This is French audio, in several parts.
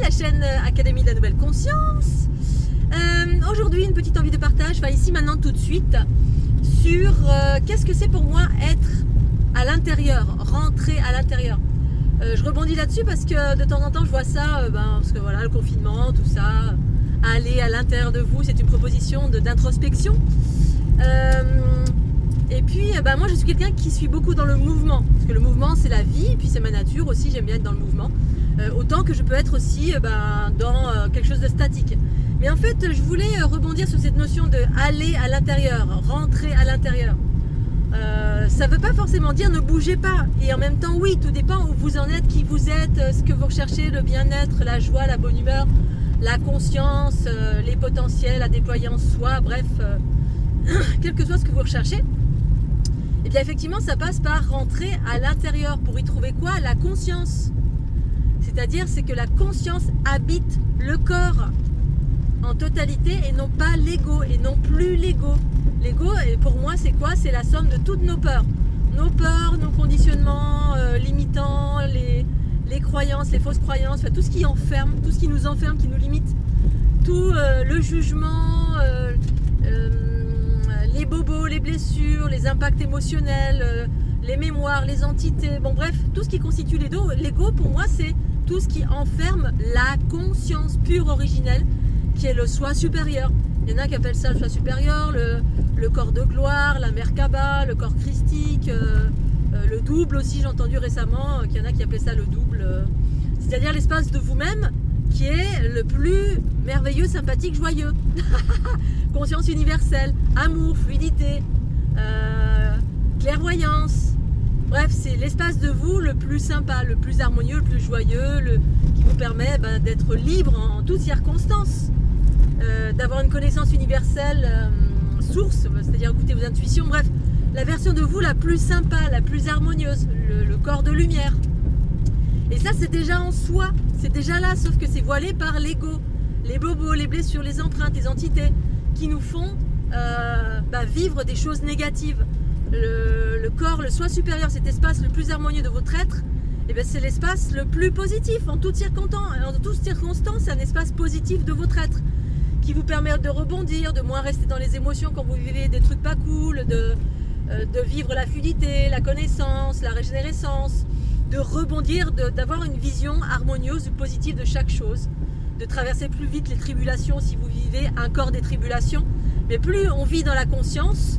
la chaîne Académie de la Nouvelle Conscience. Aujourd'hui, une petite envie de partage, enfin ici maintenant tout de suite, sur qu'est-ce que c'est pour moi être à l'intérieur, rentrer à l'intérieur. Je rebondis là-dessus parce que de temps en temps je vois ça, parce que voilà, le confinement, tout ça, aller à l'intérieur de vous, c'est une proposition d'introspection. Et puis moi je suis quelqu'un qui suis beaucoup dans le mouvement, parce que le mouvement c'est la vie, et puis c'est ma nature aussi, j'aime bien être dans le mouvement, autant que je peux être aussi dans quelque chose de statique. Mais en fait je voulais rebondir sur cette notion de aller à l'intérieur, rentrer à l'intérieur. Ça ne veut pas forcément dire ne bougez pas, et en même temps oui, tout dépend où vous en êtes, qui vous êtes, ce que vous recherchez, le bien-être, la joie, la bonne humeur, la conscience, les potentiels à déployer en soi, bref, quel que soit ce que vous recherchez. Et bien effectivement ça passe par rentrer à l'intérieur pour y trouver quoi? La conscience. C'est-à-dire c'est que la conscience habite le corps en totalité et non pas l'ego, et non plus l'ego. L'ego, pour moi c'est quoi? C'est la somme de toutes nos peurs, nos conditionnements limitants, les croyances, les fausses croyances, enfin, tout ce qui enferme, tout ce qui nous enferme, qui nous limite, tout le jugement, les bobos, les blessures, les impacts émotionnels, les mémoires, les entités, bon bref, tout ce qui constitue l'ego, pour moi c'est tout ce qui enferme la conscience pure originelle, qui est le soi supérieur. Il y en a qui appellent ça le soi supérieur, le corps de gloire, la Merkaba, le corps christique, le double aussi, j'ai entendu récemment qu'il y en a qui appelaient ça le double, c'est-à-dire l'espace de vous-même qui est le plus merveilleux, sympathique, joyeux. Conscience universelle, amour, fluidité, clairvoyance. Bref, c'est l'espace de vous le plus sympa, le plus harmonieux, le plus joyeux, qui vous permet d'être libre en toutes circonstances, d'avoir une connaissance universelle source, c'est-à-dire écouter vos intuitions. Bref, la version de vous la plus sympa, la plus harmonieuse, le corps de lumière. Et ça, c'est déjà en soi, c'est déjà là, sauf que c'est voilé par l'ego, les bobos, les blessures, les empreintes, les entités qui nous font vivre des choses négatives. Le corps, le soi supérieur, cet espace le plus harmonieux de votre être, c'est l'espace le plus positif en toutes circonstances, c'est un espace positif de votre être qui vous permet de rebondir, de moins rester dans les émotions quand vous vivez des trucs pas cool, de vivre la fluidité, la connaissance, la régénérescence, de rebondir, d'avoir une vision harmonieuse ou positive de chaque chose, de traverser plus vite les tribulations si vous vivez un corps des tribulations. Mais plus on vit dans la conscience,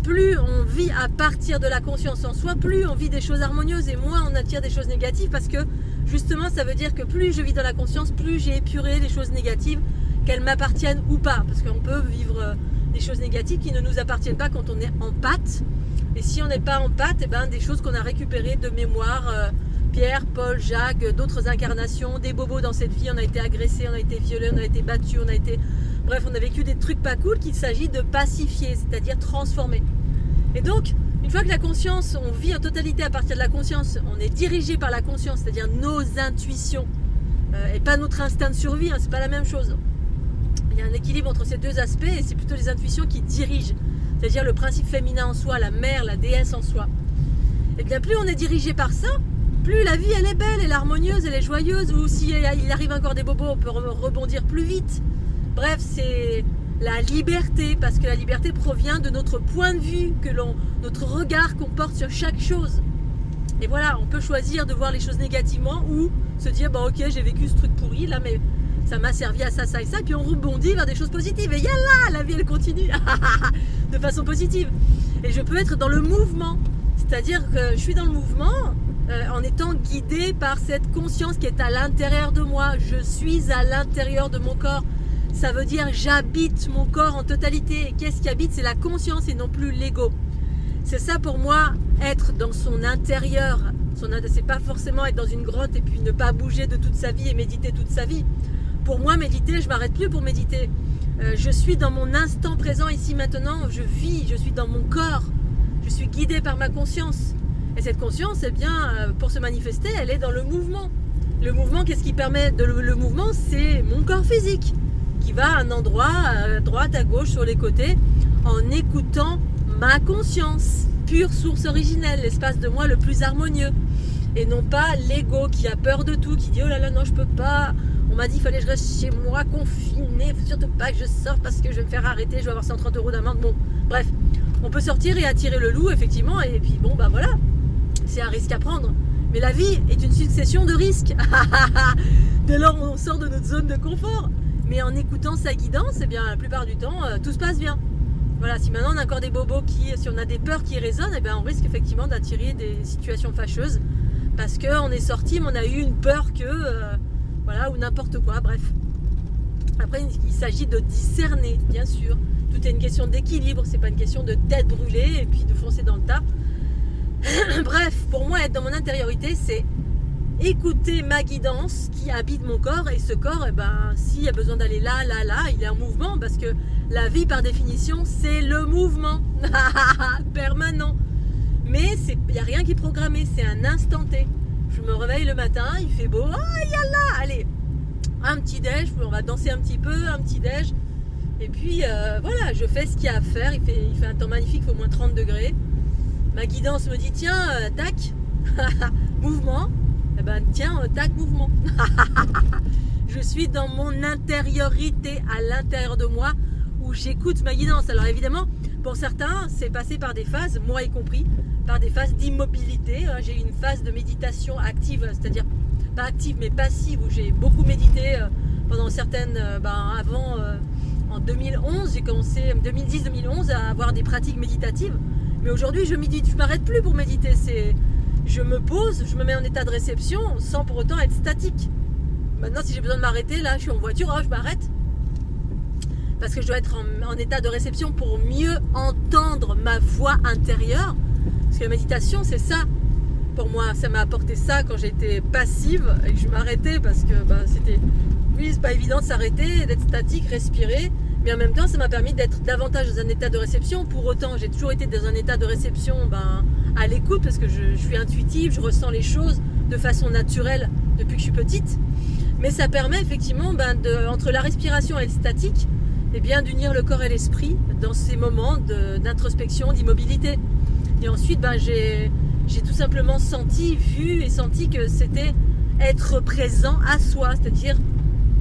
plus on vit à partir de la conscience en soi, plus on vit des choses harmonieuses et moins on attire des choses négatives, parce que justement ça veut dire que plus je vis dans la conscience, plus j'ai épuré les choses négatives, qu'elles m'appartiennent ou pas, parce qu'on peut vivre des choses négatives qui ne nous appartiennent pas quand on est en pâte, et si on n'est pas en pâte, des choses qu'on a récupérées de mémoire, Pierre, Paul, Jacques, d'autres incarnations, des bobos dans cette vie, on a été agressé, on a été violé, on a été battu, bref, on a vécu des trucs pas cool qu'il s'agit de pacifier, c'est-à-dire transformer. Et donc, une fois que la conscience, on vit en totalité à partir de la conscience, on est dirigé par la conscience, c'est-à-dire nos intuitions, et pas notre instinct de survie, c'est pas la même chose. Il y a un équilibre entre ces deux aspects, et c'est plutôt les intuitions qui dirigent, c'est-à-dire le principe féminin en soi, la mère, la déesse en soi. Et bien plus on est dirigé par ça, plus la vie elle est belle, elle est harmonieuse, elle est joyeuse, ou s'il arrive encore des bobos, on peut rebondir plus vite. Bref, c'est la liberté, parce que la liberté provient de notre point de vue, notre regard qu'on porte sur chaque chose. Et voilà, on peut choisir de voir les choses négativement ou se dire ok, j'ai vécu ce truc pourri là, mais ça m'a servi à ça, ça et ça, et puis on rebondit vers des choses positives, et yallah, la vie elle continue de façon positive. Et je peux être dans le mouvement, c'est-à-dire que je suis dans le mouvement en étant guidée par cette conscience qui est à l'intérieur de moi. Je suis à l'intérieur de mon corps, ça veut dire j'habite mon corps en totalité. Et qu'est-ce qui habite? C'est la conscience et non plus l'ego. C'est ça pour moi, être dans son intérieur. C'est pas forcément être dans une grotte et puis ne pas bouger de toute sa vie et méditer toute sa vie. Pour moi, méditer, je m'arrête plus pour méditer. Je suis dans mon instant présent, ici, maintenant. Je vis, je suis dans mon corps. Je suis guidée par ma conscience. Et cette conscience, pour se manifester, elle est dans le mouvement. Le mouvement, qu'est-ce qui permet le mouvement? C'est mon corps physique qui va à un endroit, à droite, à gauche, sur les côtés, en écoutant ma conscience, pure source originelle, l'espace de moi le plus harmonieux. et non pas l'ego qui a peur de tout, qui dit oh là là non je peux pas, on m'a dit il fallait que je reste chez moi confiné, faut surtout pas que je sorte parce que je vais me faire arrêter, je vais avoir 130 € d'amende. Bon bref, on peut sortir et attirer le loup effectivement, et puis bon bah voilà, c'est un risque à prendre, mais la vie est une succession de risques. Dès lors on sort de notre zone de confort, mais en écoutant sa guidance, eh bien la plupart du temps tout se passe bien. Voilà, si maintenant on a encore des bobos si on a des peurs qui résonnent, eh bien on risque effectivement d'attirer des situations fâcheuses parce qu'on est sorti mais on a eu une peur voilà, ou n'importe quoi, bref. Après il s'agit de discerner, bien sûr. Tout est une question d'équilibre, c'est pas une question de tête brûlée et puis de foncer dans le tas. Bref, pour moi être dans mon intériorité, c'est écouter ma guidance qui habite mon corps, et ce corps, eh ben, s'il y a besoin d'aller là, il est en mouvement, parce que la vie par définition c'est le mouvement permanent, mais il n'y a rien qui est programmé, c'est un instant T. Je me réveille le matin, il fait beau, yallah, allez, un petit déj, on va danser un petit peu, un petit déj, et puis voilà, je fais ce qu'il y a à faire, il fait un temps magnifique, il fait au moins 30 degrés, ma guidance me dit tiens, tac, mouvement. Eh ben tiens, tac, mouvement. Je suis dans mon intériorité, à l'intérieur de moi, où j'écoute ma guidance. Alors évidemment, pour certains, c'est passé par des phases, moi y compris, par des phases d'immobilité. J'ai eu une phase de méditation active, c'est-à-dire pas active mais passive, où j'ai beaucoup médité pendant certaines, avant, en 2011, j'ai commencé, 2010-2011, à avoir des pratiques méditatives. Mais aujourd'hui, je médite, je m'arrête plus pour méditer, je me pose, je me mets en état de réception sans pour autant être statique. Maintenant, si j'ai besoin de m'arrêter, là, je suis en voiture, je m'arrête. Parce que je dois être en état de réception pour mieux entendre ma voix intérieure. Parce que la méditation, c'est ça. Pour moi, ça m'a apporté ça quand j'étais passive et que je m'arrêtais parce que c'était... Oui, c'est pas évident de s'arrêter, d'être statique, respirer. Mais en même temps, ça m'a permis d'être davantage dans un état de réception. Pour autant, j'ai toujours été dans un état de réception à l'écoute, parce que je suis intuitive, je ressens les choses de façon naturelle depuis que je suis petite. Mais ça permet effectivement entre la respiration et le statique, d'unir le corps et l'esprit dans ces moments d'introspection, d'immobilité. Et ensuite, j'ai tout simplement vu et senti que c'était être présent à soi, c'est-à-dire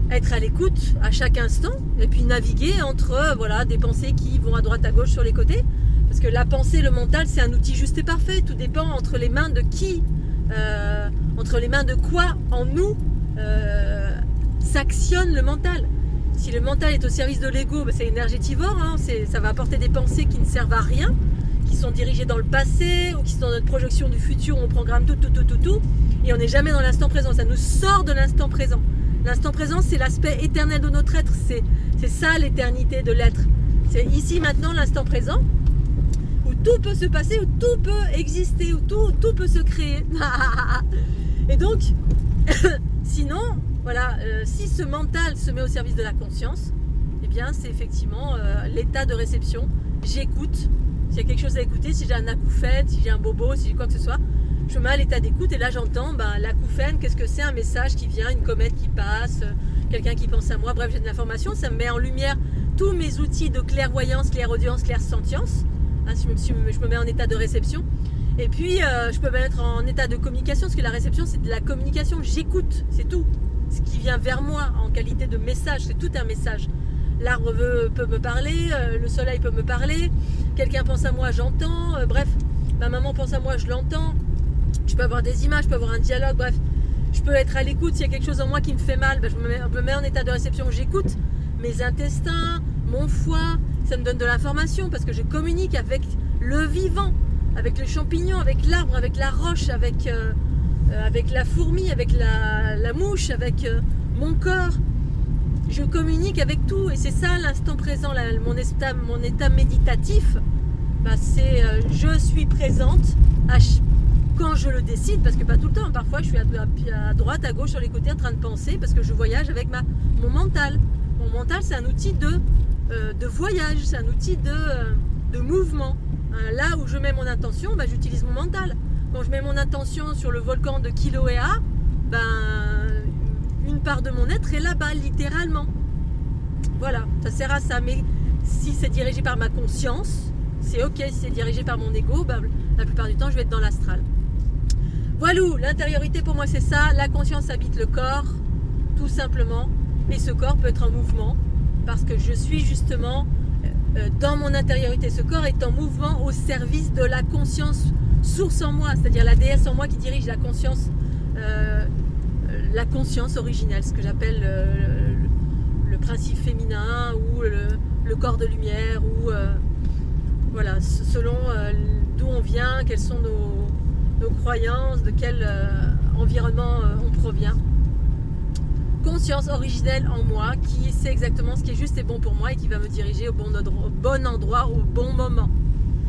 être à l'écoute à chaque instant, et puis naviguer entre des pensées qui vont à droite à gauche sur les côtés, parce que la pensée, le mental, c'est un outil juste et parfait, tout dépend entre les mains de qui, entre les mains de quoi en nous s'actionne le mental. Si le mental est au service de l'ego, c'est énergétivore, ça va apporter des pensées qui ne servent à rien, qui sont dirigées dans le passé ou qui sont dans notre projection du futur, où on programme tout, et on n'est jamais dans l'instant présent, ça nous sort de l'instant présent. L'instant présent, c'est l'aspect éternel de notre être, c'est ça l'éternité de l'être. C'est ici, maintenant, l'instant présent, où tout peut se passer, où tout peut exister, où tout peut se créer. Et donc, sinon, si ce mental se met au service de la conscience, c'est effectivement l'état de réception. J'écoute, s'il y a quelque chose à écouter, si j'ai un acouphène, si j'ai un bobo, si j'ai quoi que ce soit, je me mets à l'état d'écoute, et là j'entends l'acouphène, qu'est-ce que c'est? Un message qui vient, une comète qui passe, quelqu'un qui pense à moi, bref, j'ai de l'information, ça me met en lumière tous mes outils de clairvoyance, clairaudience, clairsentience. Je me mets en état de réception, et puis je peux me mettre en état de communication, parce que la réception c'est de la communication, j'écoute, c'est tout. Ce qui vient vers moi en qualité de message, c'est tout un message. L'arbre peut me parler, le soleil peut me parler, quelqu'un pense à moi, j'entends, bref, ma maman pense à moi, je l'entends. Je peux avoir des images, je peux avoir un dialogue, bref. Je peux être à l'écoute, s'il y a quelque chose en moi qui me fait mal, je me mets en état de réception, j'écoute. Mes intestins, mon foie, ça me donne de l'information parce que je communique avec le vivant, avec le champignon, avec l'arbre, avec la roche, avec la fourmi, avec la mouche, avec mon corps. Je communique avec tout, et c'est ça l'instant présent, mon état méditatif. C'est je suis présente quand je le décide, parce que pas tout le temps, parfois je suis à droite, à gauche, sur les côtés en train de penser, parce que je voyage avec mon mental. Mon mental, c'est un outil de voyage, c'est un outil de mouvement. Là où je mets mon intention, j'utilise mon mental. Quand je mets mon intention sur le volcan de Kilauea, une part de mon être est là-bas, littéralement. Voilà, ça sert à ça. Mais si c'est dirigé par ma conscience, c'est ok. Si c'est dirigé par mon ego, la plupart du temps, je vais être dans l'astral. Voilà, l'intériorité pour moi c'est ça, la conscience habite le corps, tout simplement, et ce corps peut être en mouvement, parce que je suis justement dans mon intériorité, ce corps est en mouvement au service de la conscience source en moi, c'est-à-dire la déesse en moi qui dirige la conscience originelle, ce que j'appelle le principe féminin ou le corps de lumière, ou voilà, selon d'où on vient, quelles sont nos croyances, de quel environnement on provient. Conscience originelle en moi qui sait exactement ce qui est juste et bon pour moi et qui va me diriger au bon endroit, au bon moment.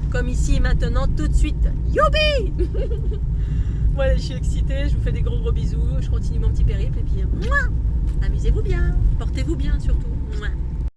Comme ici et maintenant, tout de suite. Youpi. Voilà, je suis excitée, je vous fais des gros bisous, je continue mon petit périple et puis amusez-vous bien, portez-vous bien surtout. Mouah.